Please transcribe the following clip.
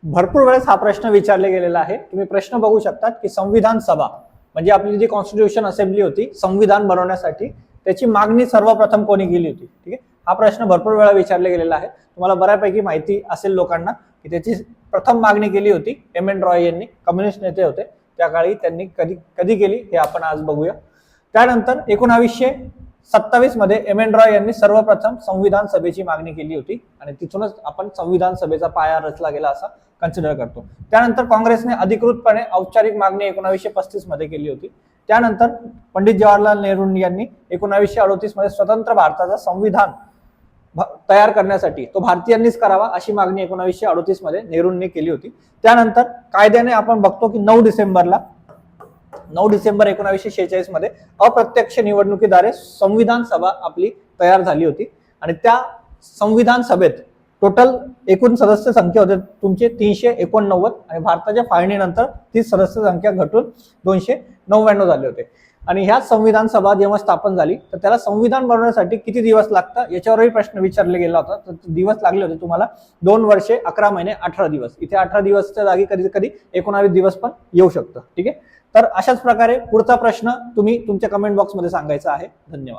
भरपूर वेळेस हा प्रश्न विचारले गेलेला आहे। तुम्ही प्रश्न बघू शकता की संविधान सभा म्हणजे आपली जी कॉन्स्टिट्यूशन असेंब्ली होती संविधान बनवण्यासाठी त्याची मागणी सर्वप्रथम कोणी केली होती। ठीक आहे, हा प्रश्न भरपूर वेळा विचारला गेलेला आहे। तुम्हाला बऱ्यापैकी माहिती असेल लोकांना की त्याची प्रथम मागणी केली होती एम.एन. रॉय यांनी, कम्युनिस्ट नेते होते त्या काळी। त्यांनी कधी केली हे आपण आज बघूया। त्यानंतर 1927 मध्ये एम.एन. रॉय यांनी सर्वप्रथम संविधान सभेची मागणी केली होती आणि तिथूनच आपण संविधान सभेचा पाया रचला गेला असा कन्सिडर करतो। त्यानंतर काँग्रेसने अधिकृतपणे औपचारिक मागणी 1935 मध्ये केली होती। त्यानंतर पंडित जवाहरलाल नेहरू यांनी 1938 मध्ये स्वतंत्र भारताचा संविधान तयार करण्यासाठी तो भारतीयांनीच करावा अशी मागणी 1938 मध्ये नेहरूंनी केली होती। त्यानंतर कायद्याने आपण बघतो की 9 डिसेंबर 1946 मध्ये अप्रत्यक्ष निवडणुकीद्वारे संविधान सभा आपली तयार झाली होती आणि त्या संविधान सभेत टोटल एकूण सदस्य संख्या होते तुमचे 389 आणि भारताच्या फाळणीनंतर ती सदस्य संख्या घटून 299 झाले होते। आणि ह्या संविधान सभा जेव्हा स्थापन झाली तर त्याला संविधान बनवण्यासाठी किती दिवस लागतात याच्यावरही प्रश्न विचारला गेला होता। तर दिवस लागले होते तुम्हाला 2 वर्षे 11 महिने 18 दिवस। इथे 18 दिवसच्या जागी कधी कधी 19 दिवस पण येऊ शकतं। ठीक आहे, तर अशाच प्रकारे पुढचा प्रश्न तुम्ही तुमच्या कमेंट बॉक्समध्ये सांगायचा आहे। धन्यवाद।